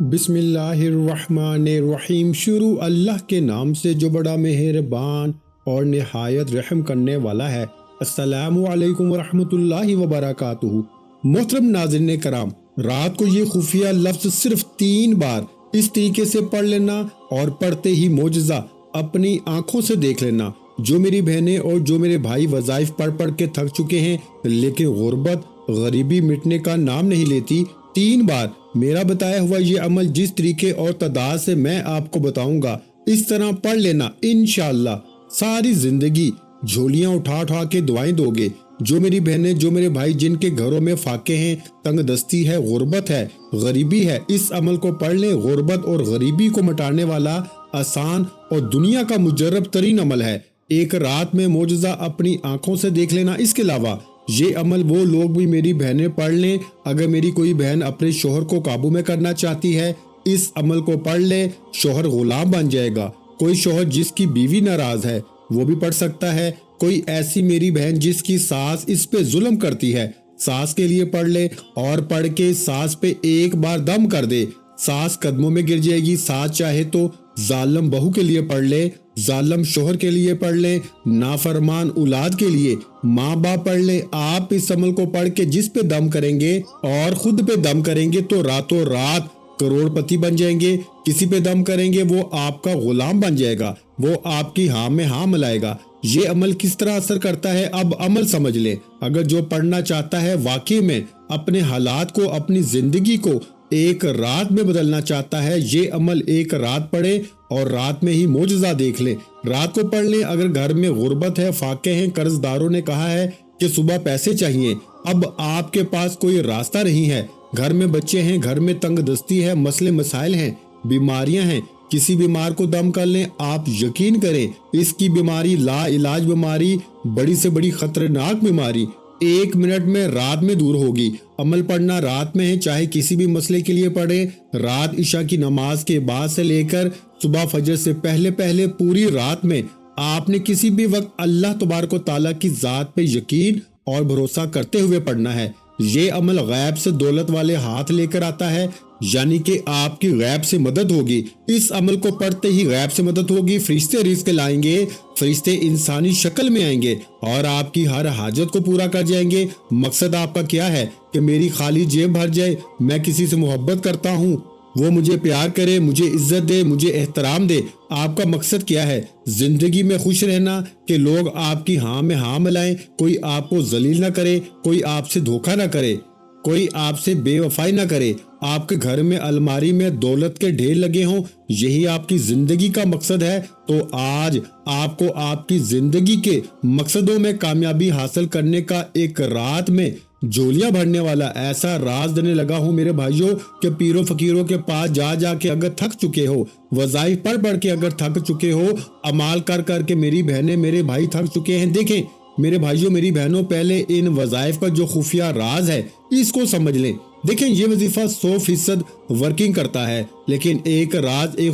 بسم اللہ الرحمن الرحیم۔ شروع اللہ کے نام سے جو بڑا مہربان اور نہایت رحم کرنے والا ہے۔ السلام علیکم ورحمۃ اللہ وبرکاتہ۔ محترم ناظرین کرام، رات کو یہ خفیہ لفظ صرف 3 بار اس طریقے سے پڑھ لینا اور پڑھتے ہی معجزہ اپنی آنکھوں سے دیکھ لینا۔ جو میری بہنیں اور جو میرے بھائی وظائف پڑھ کے تھک چکے ہیں لیکن غربت غریبی مٹنے کا نام نہیں لیتی، 3 بار میرا بتایا ہوا یہ عمل جس طریقے اور تعداد سے میں آپ کو بتاؤں گا اس طرح پڑھ لینا، انشاءاللہ ساری زندگی جھولیاں اٹھا کے دعائیں دو گے۔ جو میری بہنیں جو میرے بھائی جن کے گھروں میں فاقے ہیں، تنگ دستی ہے، غربت ہے، غریبی ہے، اس عمل کو پڑھ لیں۔ غربت اور غریبی کو مٹانے والا آسان اور دنیا کا مجرب ترین عمل ہے۔ ایک رات میں معجزہ اپنی آنکھوں سے دیکھ لینا۔ اس کے علاوہ یہ عمل وہ لوگ بھی میری بہنیں پڑھ لیں۔ اگر میری کوئی بہن اپنے شوہر کو قابو میں کرنا چاہتی ہے، اس عمل کو پڑھ لے، شوہر غلام بن جائے گا۔ کوئی شوہر جس کی بیوی ناراض ہے وہ بھی پڑھ سکتا ہے۔ کوئی ایسی میری بہن جس کی ساس اس پہ ظلم کرتی ہے، ساس کے لیے پڑھ لے اور پڑھ کے ساس پہ ایک بار دم کر دے، ساس قدموں میں گر جائے گی۔ ساس چاہے تو ظالم بہو کے لیے پڑھ لے، ظالم شوہر کے لیے پڑھ لے، نافرمان اولاد کے لیے ماں باپ پڑھ لے۔ آپ اس عمل کو پڑھ کے جس پہ دم کریں گے اور خود پہ دم کریں گے تو راتوں رات کروڑ پتی بن جائیں گے۔ کسی پہ دم کریں گے وہ آپ کا غلام بن جائے گا، وہ آپ کی ہاں میں ہاں ملائے گا۔ یہ عمل کس طرح اثر کرتا ہے اب عمل سمجھ لیں۔ اگر جو پڑھنا چاہتا ہے واقعی میں اپنے حالات کو، اپنی زندگی کو ایک رات میں بدلنا چاہتا ہے، یہ عمل ایک رات پڑھے اور رات میں ہی معجزہ دیکھ لیں۔ رات کو پڑھ لیں۔ اگر گھر میں غربت ہے، فاقے ہیں، قرض داروں نے کہا ہے کہ صبح پیسے چاہیے، اب آپ کے پاس کوئی راستہ نہیں ہے، گھر میں بچے ہیں، گھر میں تنگ دستی ہے، مسئلے مسائل ہیں، بیماریاں ہیں، کسی بیمار کو دم کر لیں۔ آپ یقین کریں اس کی بیماری لا علاج بیماری، بڑی سے بڑی خطرناک بیماری 1 منٹ میں رات میں دور ہوگی۔ عمل پڑھنا رات میں ہے، چاہے کسی بھی مسئلے کے لیے پڑھیں۔ رات عشاء کی نماز کے بعد سے لے کر صبح فجر سے پہلے پوری رات میں آپ نے کسی بھی وقت اللہ تبارک و تعالیٰ کی ذات پہ یقین اور بھروسہ کرتے ہوئے پڑھنا ہے۔ یہ عمل غیب سے دولت والے ہاتھ لے کر آتا ہے، یعنی کہ آپ کی غیب سے مدد ہوگی۔ اس عمل کو پڑھتے ہی غیب سے مدد ہوگی، فرشتے رزق لائیں گے، فرشتے انسانی شکل میں آئیں گے اور آپ کی ہر حاجت کو پورا کر جائیں گے۔ مقصد آپ کا کیا ہے کہ میری خالی جیب بھر جائے، میں کسی سے محبت کرتا ہوں، وہ مجھے پیار کرے، مجھے عزت دے، مجھے احترام دے۔ آپ کا مقصد کیا ہے؟ زندگی میں خوش رہنا، کہ لوگ آپ کی ہاں میں ہاں ملائیں، کوئی آپ کو ذلیل نہ کرے، کوئی آپ سے دھوکہ نہ کرے، کوئی آپ سے بے وفائی نہ کرے، آپ کے گھر میں الماری میں دولت کے ڈھیر لگے ہوں، یہی آپ کی زندگی کا مقصد ہے۔ تو آج آپ کو آپ کی زندگی کے مقصدوں میں کامیابی حاصل کرنے کا ایک رات میں جھولیاں بھرنے والا ایسا راز دینے لگا ہوں میرے بھائیوں، کہ پیروں فقیروں کے پاس جا کے اگر تھک چکے ہو، وظائف پڑھ کے اگر تھک چکے ہو، عمال کر کے میری بہنیں میرے بھائی تھک چکے ہیں، دیکھیں میرے بھائیوں میری بہنوں، پہلے ان وظائف کا جو خفیہ راز ہے اس کو سمجھ لیں۔ دیکھیں یہ وظیفہ 100% ورکنگ کرتا ہے، لیکن ایک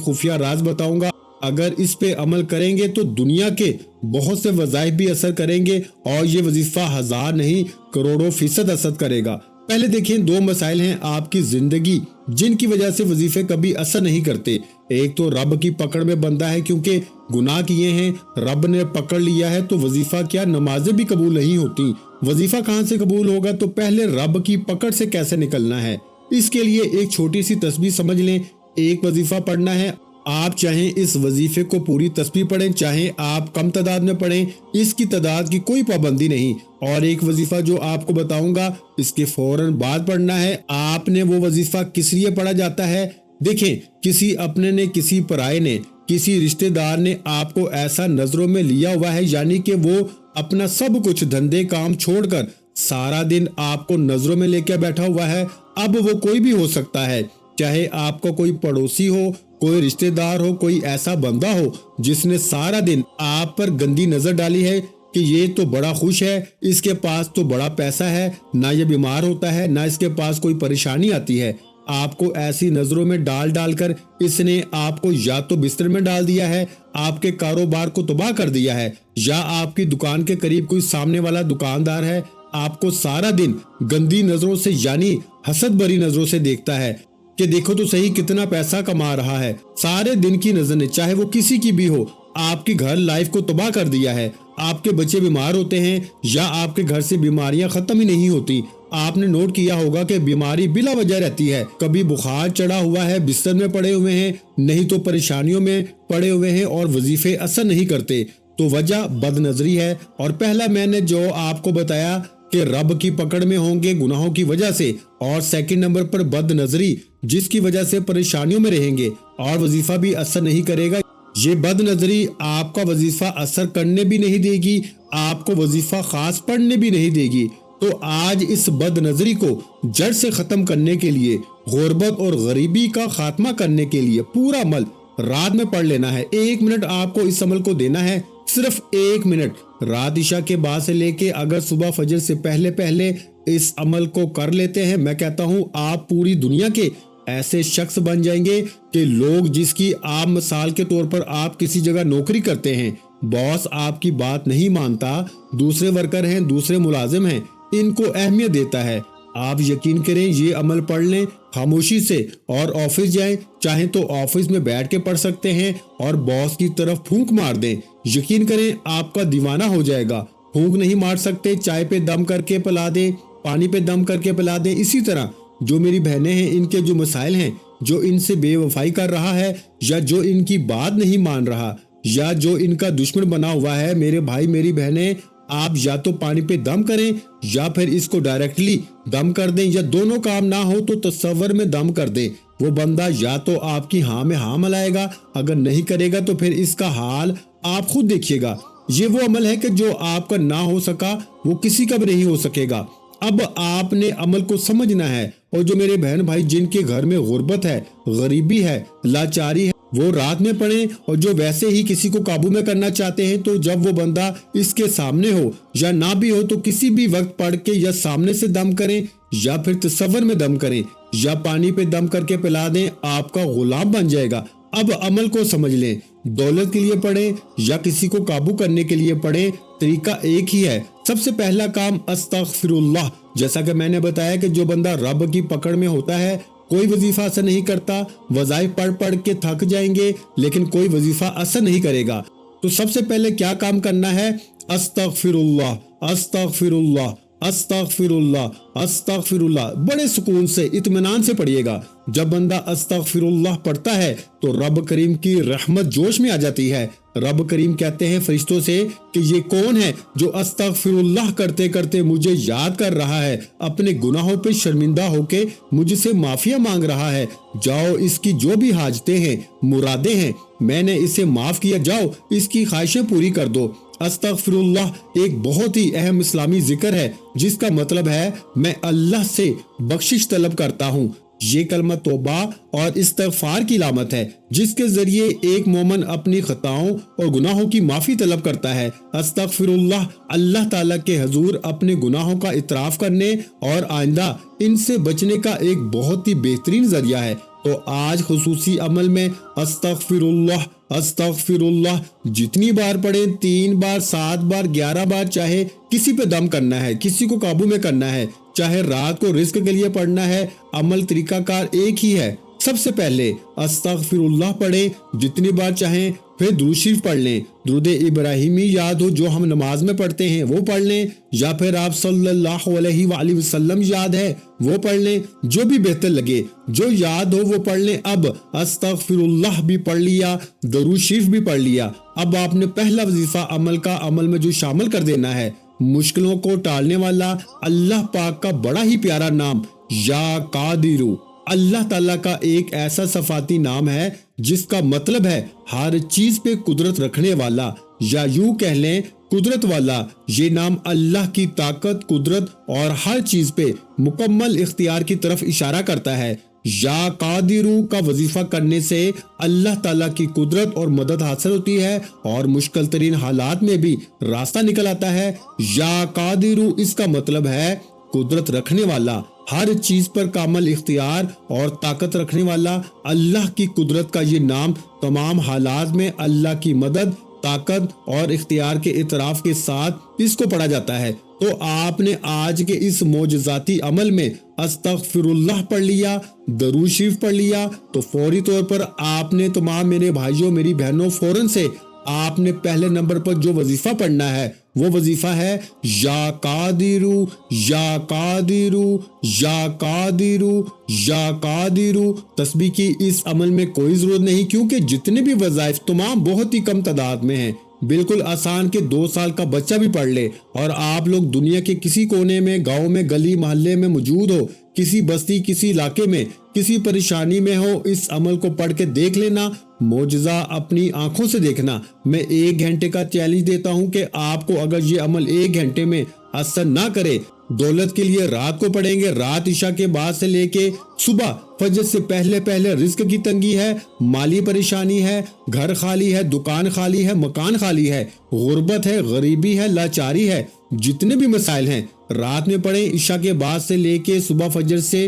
خفیہ راز بتاؤں گا، اگر اس پہ عمل کریں گے تو دنیا کے بہت سے وظائف بھی اثر کریں گے اور یہ وظیفہ 1000 نہیں کروڑوں فیصد اثر کرے گا۔ پہلے دیکھیں 2 مسائل ہیں آپ کی زندگی جن کی وجہ سے وظیفے کبھی اثر نہیں کرتے۔ ایک تو رب کی پکڑ میں بندہ ہے، کیونکہ گناہ کیے ہیں، رب نے پکڑ لیا ہے تو وظیفہ کیا نمازیں بھی قبول نہیں ہوتی۔ وظیفہ کہاں سے قبول ہوگا؟ تو پہلے رب کی پکڑ سے کیسے نکلنا ہے، اس کے لیے ایک چھوٹی سی تسبیح سمجھ لیں۔ ایک وظیفہ پڑھنا ہے، آپ چاہیں اس وظیفے کو پوری تسبیح پڑھیں، چاہیں آپ کم تعداد میں پڑھیں، اس کی تعداد کی کوئی پابندی نہیں۔ اور ایک وظیفہ جو آپ کو بتاؤں گا اس کے فوراً بعد پڑھنا ہے۔ آپ نے وہ وظیفہ کس لیے پڑھا جاتا ہے؟ دیکھیں کسی اپنے نے، کسی پرائے نے، کسی رشتہ دار نے آپ کو ایسا نظروں میں لیا ہوا ہے، یعنی کہ وہ اپنا سب کچھ دھندے کام چھوڑ کر سارا دن آپ کو نظروں میں لے کے بیٹھا ہوا ہے۔ اب وہ کوئی بھی ہو سکتا ہے، چاہے آپ کو کوئی پڑوسی ہو، کوئی رشتہ دار ہو، کوئی ایسا بندہ ہو جس نے سارا دن آپ پر گندی نظر ڈالی ہے کہ یہ تو بڑا خوش ہے، اس کے پاس تو بڑا پیسہ ہے، نہ یہ بیمار ہوتا ہے، نہ اس کے پاس کوئی پریشانی آتی ہے۔ آپ کو ایسی نظروں میں ڈال کر اس نے آپ کو یا تو بستر میں ڈال دیا ہے، آپ کے کاروبار کو تباہ کر دیا ہے، یا آپ کی دکان کے قریب کوئی سامنے والا دکاندار ہے، آپ کو سارا دن گندی نظروں سے یعنی حسد بری نظروں سے دیکھتا ہے۔ کہ دیکھو تو صحیح کتنا پیسہ کما رہا ہے۔ سارے دن کی نظر نے، چاہے وہ کسی کی بھی ہو، آپ کی گھر لائف کو تباہ کر دیا ہے۔ آپ کے بچے بیمار ہوتے ہیں یا آپ کے گھر سے بیماریاں ختم ہی نہیں ہوتی۔ آپ نے نوٹ کیا ہوگا کہ بیماری بلا وجہ رہتی ہے، کبھی بخار چڑھا ہوا ہے، بستر میں پڑے ہوئے ہیں، نہیں تو پریشانیوں میں پڑے ہوئے ہیں اور وظیفے اثر نہیں کرتے، تو وجہ بد نظری ہے۔ اور پہلا میں نے جو آپ کو بتایا کہ رب کی پکڑ میں ہوں گے گناہوں کی وجہ سے، اور سیکنڈ نمبر پر بد نظری جس کی وجہ سے پریشانیوں میں رہیں گے اور وظیفہ بھی اثر نہیں کرے گا۔ یہ بد نظری آپ کا وظیفہ اثر کرنے بھی نہیں دے گی، آپ کو وظیفہ خاص پڑھنے بھی نہیں دے گی۔ تو آج اس بد نظری کو جڑ سے ختم کرنے کے لیے، غربت اور غریبی کا خاتمہ کرنے کے لیے پورا عمل رات میں پڑھ لینا ہے۔ 1 منٹ آپ کو اس عمل کو دینا ہے، صرف 1 منٹ رات عشاء کے بعد سے لے کے اگر صبح فجر سے پہلے اس عمل کو کر لیتے ہیں، میں کہتا ہوں آپ پوری دنیا کے ایسے شخص بن جائیں گے کہ لوگ، جس کی آپ مثال کے طور پر آپ کسی جگہ نوکری کرتے ہیں، باس آپ کی بات نہیں مانتا، دوسرے ورکر ہیں، دوسرے ملازم ہیں، ان کو اہمیت دیتا ہے۔ آپ یقین کریں، یہ عمل پڑھ لیں خاموشی سے اور آفس جائیں، چاہیں تو آفس میں بیٹھ کے پڑھ سکتے ہیں اور باس کی طرف پھونک مار دیں، یقین کریں آپ کا دیوانہ ہو جائے گا۔ پھونک نہیں مار سکتے، چائے پہ دم کر کے پلا دیں، پانی پہ دم کر کے پلا دیں۔ اسی طرح جو میری بہنیں ہیں، ان کے جو مسائل ہیں، جو ان سے بے وفائی کر رہا ہے یا جو ان کی بات نہیں مان رہا یا جو ان کا دشمن بنا ہوا ہے، میرے بھائی میری بہنیں، آپ یا تو پانی پہ دم کریں یا پھر اس کو ڈائریکٹلی دم کر دیں، یا دونوں کام نہ ہو تو تصور میں دم کر دیں۔ وہ بندہ یا تو آپ کی ہاں میں ہاں ملائے گا، اگر نہیں کرے گا تو پھر اس کا حال آپ خود دیکھیے گا۔ یہ وہ عمل ہے کہ جو آپ کا نہ ہو سکا وہ کسی کا بھی نہیں ہو سکے گا۔ اب آپ نے عمل کو سمجھنا ہے، اور جو میرے بہن بھائی جن کے گھر میں غربت ہے، غریبی ہے، لاچاری ہے، وہ رات میں پڑھیں، اور جو ویسے ہی کسی کو قابو میں کرنا چاہتے ہیں تو جب وہ بندہ اس کے سامنے ہو یا نہ بھی ہو تو کسی بھی وقت پڑھ کے یا سامنے سے دم کریں یا پھر تصور میں دم کریں یا پانی پہ دم کر کے پلا دیں، آپ کا غلام بن جائے گا۔ اب عمل کو سمجھ لیں، دولت کے لیے پڑھیں یا کسی کو قابو کرنے کے لیے پڑھیں، طریقہ ایک ہی ہے۔ سب سے پہلا کام استغفر اللہ، جیسا کہ میں نے بتایا کہ جو بندہ رب کی پکڑ میں ہوتا ہے، کوئی وظیفہ اثر نہیں کرتا، وظائف پڑھ کے تھک جائیں گے لیکن کوئی وظیفہ اثر نہیں کرے گا۔ تو سب سے پہلے کیا کام کرنا ہے؟ استغفر اللہ، استغفر اللہ، استغفر اللہ، استغفر اللہ، بڑے سکون سے اطمینان سے پڑھیے گا۔ جب بندہ استغفر اللہ پڑھتا ہے تو رب کریم کی رحمت جوش میں آ جاتی ہے۔ رب کریم کہتے ہیں فرشتوں سے کہ یہ کون ہے جو استغفر اللہ کرتے کرتے مجھے یاد کر رہا ہے، اپنے گناہوں پہ شرمندہ ہو کے مجھ سے معافیہ مانگ رہا ہے، جاؤ اس کی جو بھی حاجتیں ہیں، مرادیں ہیں، میں نے اسے معاف کیا، جاؤ اس کی خواہشیں پوری کر دو۔ استغفر اللہ ایک بہت ہی اہم اسلامی ذکر ہے جس کا مطلب ہے میں اللہ سے بخشش طلب کرتا ہوں۔ یہ کلمہ توبہ اور استغفار کی علامت ہے جس کے ذریعے ایک مومن اپنی خطاؤں اور گناہوں کی معافی طلب کرتا ہے۔ استغفر اللہ اللہ تعالیٰ کے حضور اپنے گناہوں کا اعتراف کرنے اور آئندہ ان سے بچنے کا ایک بہت ہی بہترین ذریعہ ہے۔ تو آج خصوصی عمل میں استغفر اللہ، استغفر اللہ جتنی بار پڑھیں، 3 بار، 7 بار، 11 بار، چاہے کسی پہ دم کرنا ہے، کسی کو قابو میں کرنا ہے، چاہے رات کو رزق کے لیے پڑھنا ہے، عمل طریقہ کار ایک ہی ہے۔ سب سے پہلے استغفر اللہ پڑھیں جتنی بار چاہیں، پھر درود شریف پڑھ لیں، درود ابراہیمی یاد ہو جو ہم نماز میں پڑھتے ہیں وہ پڑھ لیں، یا پھر آپ صلی اللہ علیہ وآلہ وسلم یاد ہے وہ پڑھ لیں، جو بھی بہتر لگے، جو یاد ہو وہ پڑھ لیں۔ اب استغفر اللہ بھی پڑھ لیا، درود شریف بھی پڑھ لیا، اب آپ نے پہلا وظیفہ عمل میں جو شامل کر دینا ہے، مشکلوں کو ٹالنے والا اللہ پاک کا بڑا ہی پیارا نام یا قادر، اللہ تعالیٰ کا ایک ایسا صفاتی نام ہے جس کا مطلب ہے ہر چیز پہ قدرت رکھنے والا، یا یوں کہہ لیں قدرت والا۔ یہ نام اللہ کی طاقت، قدرت اور ہر چیز پہ مکمل اختیار کی طرف اشارہ کرتا ہے۔ یا قادرو کا وظیفہ کرنے سے اللہ تعالیٰ کی قدرت اور مدد حاصل ہوتی ہے اور مشکل ترین حالات میں بھی راستہ نکل آتا ہے۔ یا قادرو اس کا مطلب ہے قدرت رکھنے والا، ہر چیز پر کامل اختیار اور طاقت رکھنے والا۔ اللہ کی قدرت کا یہ نام تمام حالات میں اللہ کی مدد طاقت اور اختیار کے اعتراف کے ساتھ اس کو پڑھا جاتا ہے۔ تو آپ نے آج کے اس معجزاتی عمل میں استغفر اللہ پڑھ لیا، درود شریف پڑھ لیا، تو فوری طور پر آپ نے تمام میرے بھائیوں میری بہنوں فوراً سے آپ نے پہلے نمبر پر جو وظیفہ پڑھنا ہے وہ وظیفہ ہے یا قادرو یا قادرو یا قادرو یا قادرو۔ تسبیح کی اس عمل میں کوئی ضرورت نہیں، کیونکہ جتنے بھی وظائف تمام بہت ہی کم تعداد میں ہیں، بالکل آسان کہ 2 سال کا بچہ بھی پڑھ لے۔ اور آپ لوگ دنیا کے کسی کونے میں، گاؤں میں، گلی محلے میں موجود ہو، کسی بستی، کسی علاقے میں، کسی پریشانی میں ہو، اس عمل کو پڑھ کے دیکھ لینا، معجزہ اپنی آنکھوں سے دیکھنا۔ میں 1 گھنٹے کا چیلنج دیتا ہوں کہ آپ کو اگر یہ عمل 1 گھنٹے میں اثر نہ کرے، دولت کے لیے رات کو پڑھیں گے، رات عشاء کے بعد سے لے کے صبح فجر سے پہلے رزق کی تنگی ہے، مالی پریشانی ہے، گھر خالی ہے، دکان خالی ہے، مکان خالی ہے، غربت ہے، غریبی ہے، لاچاری ہے، جتنے بھی مسائل ہیں رات میں پڑھیں، عشاء کے بعد سے لے کے صبح فجر سے۔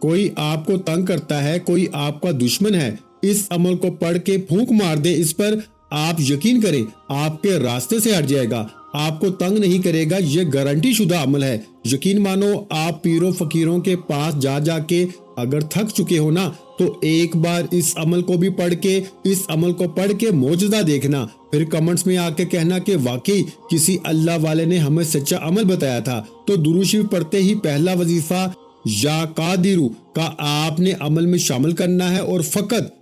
کوئی آپ کو تنگ کرتا ہے، کوئی آپ کا دشمن ہے، اس عمل کو پڑھ کے پھونک مار دے اس پر، آپ یقین کریں آپ کے راستے سے ہٹ جائے گا، آپ کو تنگ نہیں کرے گا، یہ گارنٹی شدہ عمل ہے۔ یقین مانو، آپ پیروں فقیروں کے پاس جا کے اگر تھک چکے ہو نا، تو ایک بار اس عمل کو بھی پڑھ کے، اس عمل کو پڑھ کے معجزہ دیکھنا، پھر کمنٹس میں آ کے کہنا کہ واقعی کسی اللہ والے نے ہمیں سچا عمل بتایا تھا۔ تو درود شریف پڑھتے ہی پہلا وظیفہ یا قادرو کا آپ نے عمل میں شامل کرنا ہے، اور فقط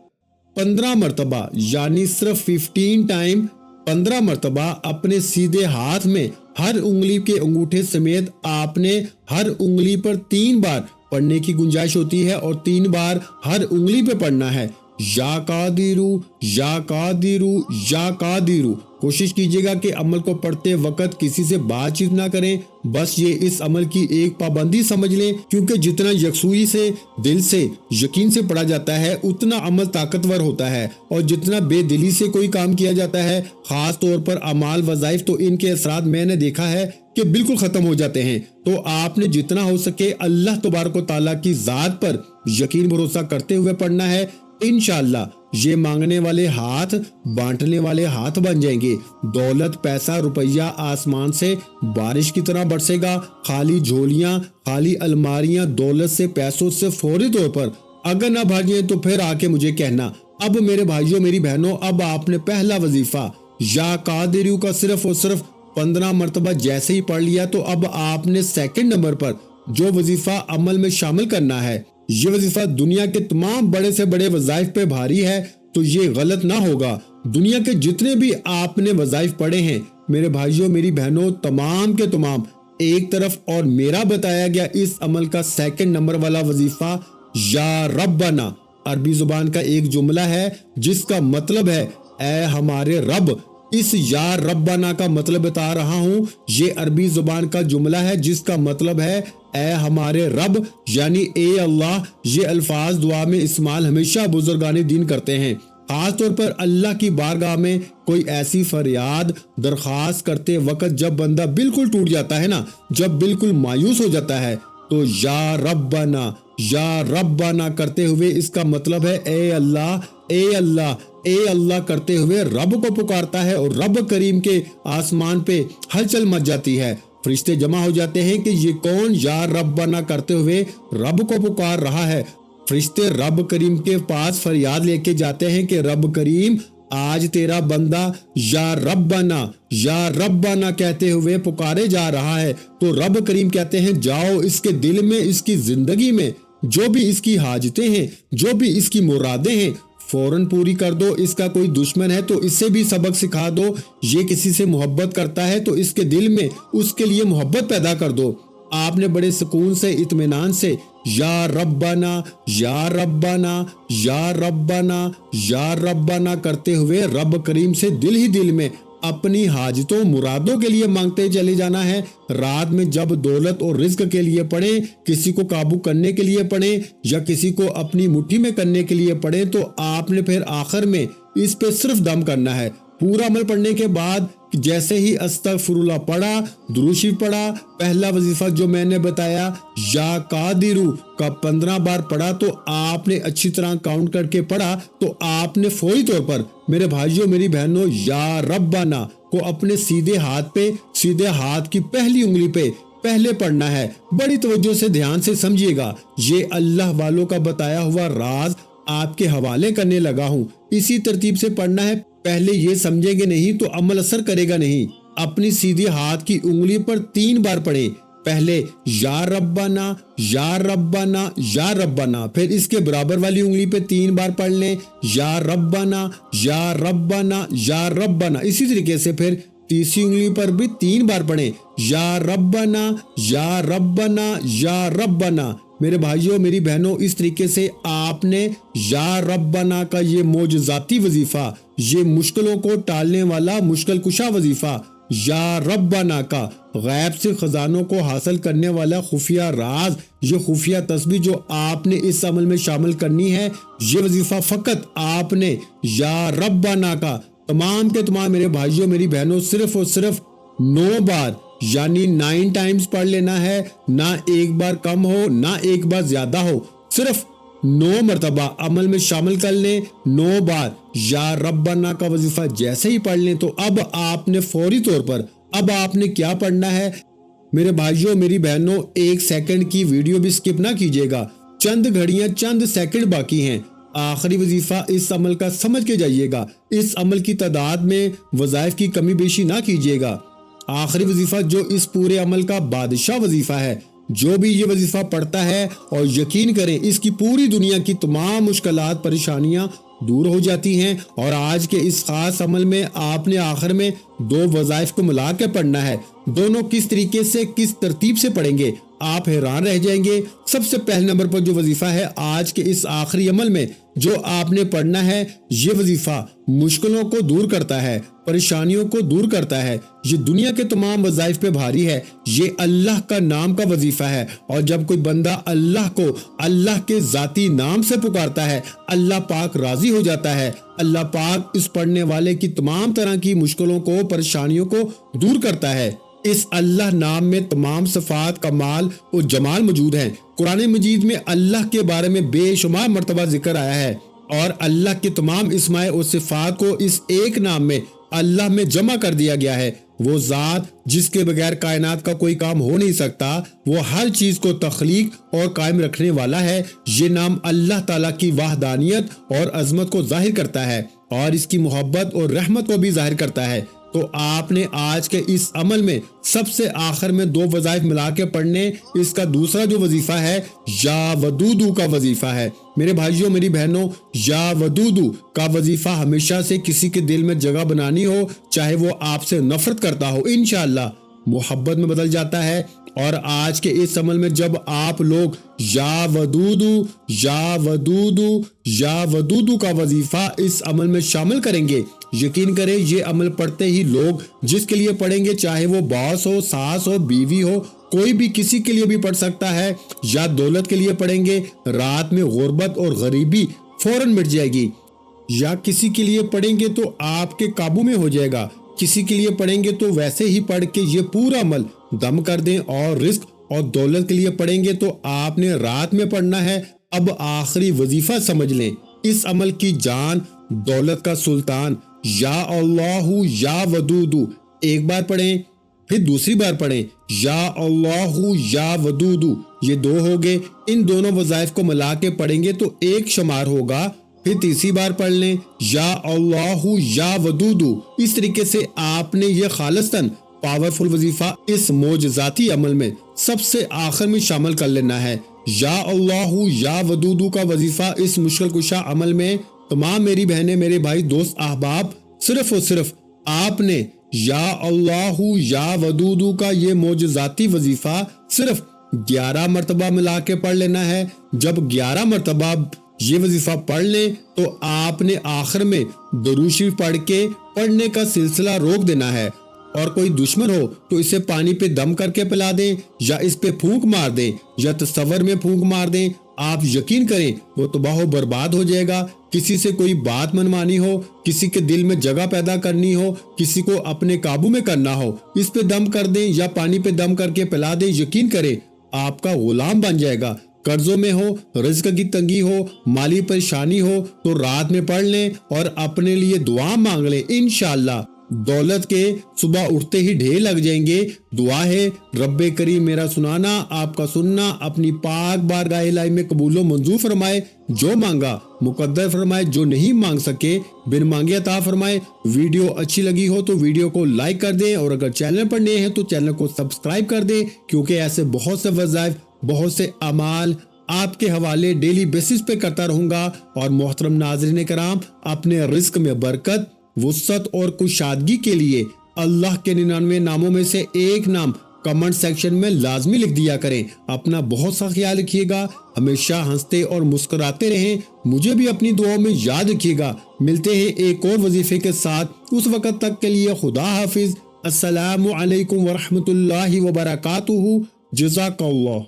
15 مرتبہ یعنی صرف 15 ٹائم 15 مرتبہ اپنے سیدھے ہاتھ میں ہر انگلی کے انگوٹھے سمیت آپ نے ہر انگلی پر 3 بار پڑھنے کی گنجائش ہوتی ہے، اور 3 بار ہر انگلی پہ پڑھنا ہے، یا قادرو یا قادرو یا قادرو۔ کوشش کیجیے گا کہ عمل کو پڑھتے وقت کسی سے بات چیت نہ کریں، بس یہ اس عمل کی ایک پابندی سمجھ لیں، کیونکہ جتنا یکسوئی سے، دل سے، یقین سے پڑھا جاتا ہے اتنا عمل طاقتور ہوتا ہے، اور جتنا بے دلی سے کوئی کام کیا جاتا ہے، خاص طور پر اعمال وظائف، تو ان کے اثرات میں نے دیکھا ہے کہ بالکل ختم ہو جاتے ہیں۔ تو آپ نے جتنا ہو سکے اللہ تبارک و تعالیٰ کی ذات پر یقین بھروسہ کرتے ہوئے پڑھنا ہے۔ انشاءاللہ یہ مانگنے والے ہاتھ بانٹنے والے ہاتھ بن جائیں گے، دولت، پیسہ، روپیہ آسمان سے بارش کی طرح برسے گا، خالی جھولیاں، خالی الماریاں دولت سے، پیسوں سے فوری طور پر۔ اگر نہ بھاگیں تو پھر آ کے مجھے کہنا۔ اب میرے بھائیوں میری بہنوں، اب آپ نے پہلا وظیفہ یا قادرو کا صرف اور صرف 15 مرتبہ جیسے ہی پڑھ لیا، تو اب آپ نے سیکنڈ نمبر پر جو وظیفہ عمل میں شامل کرنا ہے، یہ وظیفہ دنیا کے تمام بڑے سے بڑے وظائف پہ بھاری ہے، تو یہ غلط نہ ہوگا۔ دنیا کے جتنے بھی آپ نے وظائف پڑھے ہیں میرے بھائیوں میری بہنوں، تمام کے تمام ایک طرف، اور میرا بتایا گیا اس عمل کا سیکنڈ نمبر والا وظیفہ یا ربنا، عربی زبان کا ایک جملہ ہے جس کا مطلب ہے اے ہمارے رب۔ اس یا ربنا کا مطلب بتا رہا ہوں، یہ عربی زبان کا جملہ ہے جس کا مطلب ہے اے ہمارے رب، یعنی اے اللہ۔ یہ الفاظ دعا میں استعمال ہمیشہ بزرگان دین کرتے ہیں، خاص طور پر اللہ کی بارگاہ میں کوئی ایسی فریاد درخواست کرتے وقت جب بندہ بالکل ٹوٹ جاتا ہے نا، جب بالکل مایوس ہو جاتا ہے، تو یا ربنا کرتے ہوئے اس کا مطلب ہے اے اللہ، اے اللہ، اے اللہ کرتے ہوئے رب کو پکارتا ہے، اور رب کریم کے آسمان پہ ہلچل مچ جاتی ہے، فرشتے جمع ہو جاتے ہیں کہ یہ کون یا ربنا کرتے ہوئے رب کو پکار رہا ہے۔ فرشتے رب کریم کے پاس فریاد لے کے جاتے ہیں کہ رب کریم آج تیرا بندہ یا ربنا کہتے ہوئے پکارے جا رہا ہے، تو رب کریم کہتے ہیں جاؤ اس کے دل میں، اس کی زندگی میں جو بھی اس کی حاجتیں ہیں، جو بھی اس کی مرادیں ہیں، فوراً پوری کر دو۔ اس کا کوئی دشمن ہے تو اس سے بھی سبق سکھا دو، یہ کسی سے محبت کرتا ہے تو اس کے دل میں اس کے لیے محبت پیدا کر دو۔ آپ نے بڑے سکون سے، اطمینان سے یا ربنا یا ربنا یا ربنا یا ربنا کرتے ہوئے رب کریم سے دل ہی دل میں اپنی حاجتوں مرادوں کے لیے مانگتے چلے جانا ہے۔ رات میں جب دولت اور رزق کے لیے پڑھیں، کسی کو قابو کرنے کے لیے پڑھیں، یا کسی کو اپنی مٹھی میں کرنے کے لیے پڑھیں، تو آپ نے پھر آخر میں اس پہ صرف دم کرنا ہے۔ پورا عمل پڑھنے کے بعد جیسے ہی استغفراللہ پڑھا، درود شریف پڑھا، پہلا وظیفہ جو میں نے بتایا یا قادرو کا 15 بار پڑھا تو آپ نے اچھی طرح کاؤنٹ کر کے پڑھا تو آپ نے فوری طور پر میرے بھائیوں میری بہنوں یا ربنا کو اپنے سیدھے ہاتھ پہ، سیدھے ہاتھ کی پہلی انگلی پہ پہلے پڑھنا ہے۔ بڑی توجہ سے دھیان سے سمجھیے گا، یہ اللہ والوں کا بتایا ہوا راز آپ کے حوالے کرنے لگا ہوں، اسی ترتیب سے پڑھنا ہے۔ پہلے یہ سمجھیں گے نہیں تو عمل اثر کرے گا نہیں۔ اپنی سیدھی ہاتھ کی انگلی پر 3 بار پڑھیں، پہلے یا ربنا یا ربنا یا ربنا، پھر اس کے برابر والی انگلی پہ 3 بار پڑھ لیں یا ربنا یا ربنا یا ربنا، اسی طریقے سے پھر تیسری انگلی پر بھی 3 بار پڑھیں یا ربنا یا ربنا یا ربنا۔ میرے بھائیوں میری بہنوں اس طریقے سے آپ نے یا ربنا کا یہ معجزاتی وظیفہ، یہ مشکلوں کو ٹالنے والا مشکل کشا وظیفہ، یا ربنا کا غیب سے خزانوں کو حاصل کرنے والا خفیہ راز، یہ خفیہ تسبیح جو آپ نے اس عمل میں شامل کرنی ہے، یہ وظیفہ فقط آپ نے یا ربنا کا تمام کے تمام میرے بھائیوں میری بہنوں صرف اور صرف 9 بار یعنی 9 ٹائمز پڑھ لینا ہے، نہ ایک بار کم ہو نہ ایک بار زیادہ ہو، صرف 9 مرتبہ عمل میں شامل کر لیں۔ 9 بار یا ربنا کا وظیفہ جیسے ہی پڑھ لیں تو اب آپ نے فوری طور پر اب آپ نے کیا پڑھنا ہے میرے بھائیوں میری بہنوں، 1 سیکنڈ کی ویڈیو بھی سکپ نہ کیجیے گا، چند گھڑیاں چند سیکنڈ باقی ہیں۔ آخری وظیفہ اس عمل کا سمجھ کے جائیے گا، اس عمل کی تعداد میں وظائف کی کمی بیشی نہ کیجیے گا۔ آخری وظیفہ جو اس پورے عمل کا بادشاہ وظیفہ ہے، جو بھی یہ وظیفہ پڑھتا ہے اور یقین کریں اس کی پوری دنیا کی تمام مشکلات پریشانیاں دور ہو جاتی ہیں۔ اور آج کے اس خاص عمل میں آپ نے آخر میں 2 وظائف کو ملا کے پڑھنا ہے، دونوں کس طریقے سے کس ترتیب سے پڑھیں گے آپ حیران رہ جائیں گے۔ سب سے پہلے نمبر پر جو وظیفہ ہے آج کے اس آخری عمل میں جو آپ نے پڑھنا ہے، یہ وظیفہ مشکلوں کو دور کرتا ہے، پریشانیوں کو دور کرتا ہے، یہ دنیا کے تمام وظائف پہ بھاری ہے، یہ اللہ کا نام کا وظیفہ ہے۔ اور جب کوئی بندہ اللہ کو اللہ کے ذاتی نام سے پکارتا ہے، اللہ پاک راضی ہو جاتا ہے، اللہ پاک اس پڑھنے والے کی تمام طرح کی مشکلوں کو پریشانیوں کو دور کرتا ہے۔ اس اللہ نام میں تمام صفات کمال اور جمال موجود ہیں۔ قرآن مجید میں اللہ کے بارے میں بے شمار مرتبہ ذکر آیا ہے اور اللہ کے تمام اسماء اور صفات کو اس ایک نام میں اللہ میں جمع کر دیا گیا ہے۔ وہ ذات جس کے بغیر کائنات کا کوئی کام ہو نہیں سکتا، وہ ہر چیز کو تخلیق اور قائم رکھنے والا ہے۔ یہ نام اللہ تعالیٰ کی وحدانیت اور عظمت کو ظاہر کرتا ہے اور اس کی محبت اور رحمت کو بھی ظاہر کرتا ہے۔ تو آپ نے آج کے اس عمل میں سب سے آخر میں 2 وظائف ملا کے پڑھنے۔ اس کا دوسرا جو وظیفہ ہے یا ودودو کا وظیفہ ہے۔ میرے بھائیوں میری بہنوں، یا ودودو کا وظیفہ ہمیشہ سے کسی کے دل میں جگہ بنانی ہو، چاہے وہ آپ سے نفرت کرتا ہو، انشاءاللہ محبت میں بدل جاتا ہے۔ اور آج کے اس عمل میں جب آپ لوگ یا ودودو یا ودودو یا ودودو کا وظیفہ اس عمل میں شامل کریں گے، یقین کریں یہ عمل پڑھتے ہی لوگ جس کے لیے پڑھیں گے، چاہے وہ باس ہو، ساس ہو، بیوی ہو، کوئی بھی کسی کے لیے بھی پڑھ سکتا ہے، یا دولت کے لیے پڑھیں گے، رات میں غربت اور غریبی فوراً مٹ جائے گی، یا کسی کے لیے پڑھیں گے تو آپ کے قابو میں ہو جائے گا، کسی کے لیے پڑھیں گے تو ویسے ہی پڑھ کے یہ پورا عمل دم کر دیں، اور رزق اور دولت کے لیے پڑھیں گے تو آپ نے رات میں پڑھنا ہے۔ اب آخری وظیفہ سمجھ لیں، اس عمل کی جان دولت کا سلطان یا اللہ یا ودودو، ایک بار پڑھیں پھر دوسری بار پڑھیں یا اللہ یا ودودو، یہ 2 ہو گئے۔ ان دونوں وظائف کو ملا کے پڑھیں گے تو 1 شمار ہوگا، پھر تیسری بار پڑھ لیں یا اللہ یا ودودو۔ اس طریقے سے آپ نے یہ خالصتاً پاورفل وظیفہ اس معجزاتی عمل میں سب سے آخر میں شامل کر لینا ہے۔ یا اللہ یا ودودو کا وظیفہ اس مشکل کشا عمل میں تمام میری بہنیں، میرے بھائی، دوست، احباب، صرف اور صرف آپ نے یا اللہ یا ودودو کا یہ معجزاتی وظیفہ صرف 11 مرتبہ ملا کے پڑھ لینا ہے۔ جب 11 مرتبہ یہ وظیفہ پڑھ لیں تو آپ نے آخر میں درود شریف پڑھ کے پڑھنے کا سلسلہ روک دینا ہے، اور کوئی دشمن ہو تو اسے پانی پہ دم کر کے پلا دیں، یا اس پہ پھونک مار دیں، یا تصور میں پھونک مار دیں، آپ یقین کریں وہ تباہ و برباد ہو جائے گا۔ کسی سے کوئی بات منوانی ہو، کسی کے دل میں جگہ پیدا کرنی ہو، کسی کو اپنے قابو میں کرنا ہو، اس پہ دم کر دیں یا پانی پہ دم کر کے پلا دیں، یقین کریں آپ کا غلام بن جائے گا۔ قرضوں میں ہو، رزق کی تنگی ہو، مالی پریشانی ہو تو رات میں پڑھ لیں اور اپنے لیے دعا مانگ لیں، انشاءاللہ دولت کے صبح اٹھتے ہی ڈھیر لگ جائیں گے۔ دعا ہے رب کریم میرا سنانا، آپ کا سننا اپنی پاک بارگاہ الہی میں قبول و منظور فرمائے، جو مانگا مقدر فرمائے، جو نہیں مانگ سکے بن مانگے عطا فرمائے۔ ویڈیو اچھی لگی ہو تو ویڈیو کو لائک کر دیں، اور اگر چینل پر نئے ہیں تو چینل کو سبسکرائب کر دیں، کیونکہ ایسے بہت سے وظائف، بہت سے اعمال آپ کے حوالے ڈیلی بیسس پہ کرتا رہوں گا۔ اور محترم ناظرین کرام، اپنے رزق میں برکت، وسعت اور کشادگی کے لیے اللہ کے 99 ناموں میں سے ایک نام کمنٹ سیکشن میں لازمی لکھ دیا کریں۔ اپنا بہت سا خیال رکھیے گا، ہمیشہ ہنستے اور مسکراتے رہیں، مجھے بھی اپنی دعاؤں میں یاد رکھیے گا۔ ملتے ہیں ایک اور وظیفے کے ساتھ، اس وقت تک کے لیے خدا حافظ۔ السلام علیکم ورحمۃ اللہ وبرکاتہ۔ جزاک اللہ۔